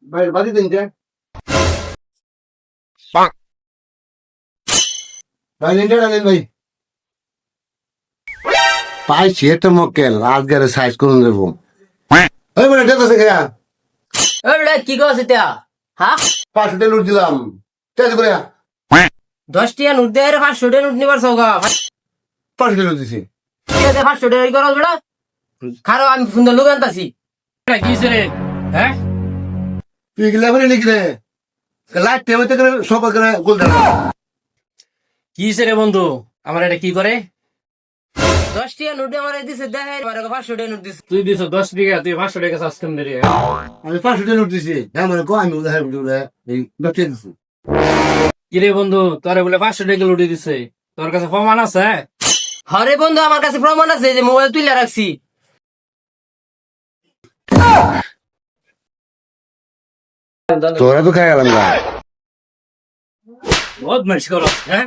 ভাই বাদি দিন যে ভাই নিনটা দিন ভাই পাইছি একটা মক্কেল আজকের সাইজ করুন দেবো এই বলে ডেটা থেকে এ বেটা কি কস এটা হ্যাঁ 500 টাকা লুট দিলাম তেজ করে 10 টিয়া নোট দে রে 500 টাকা নোট নিবার সৌগা 500 টাকা লুট দিছি টিয়া দে 500 টাকা করস বেটা খারো আমি সুন্দর লোক আনতাছি এটা কি রে হ্যাঁ তুই গেলে বলে নাকি রে লাইট টেবিতে করে সব করে গোল দাও কি রে বন্ধু আমার এটা কি করে 10 টিয়া নোট আমার দিছে দেহে আমার 500 টাকা নোট দিছে তুই দিছ 10 টাকা তুই 500 টাকা সাসকেম দে রে আমি 500 টাকা লুট দিছি আমার কো আমি উদাহরণ দিলে এই ডক্টর দিছি কি রে বন্ধু তোরে বলে 500 টাকা লুটি দিছে তোর কাছে প্রমাণ আছে আরে বন্ধু আমার কাছে প্রমাণ আছে যে মোবাইল তুইলা রাখছি তোরা তো খাই গেলাম না বহুত মস্কর হ্যাঁ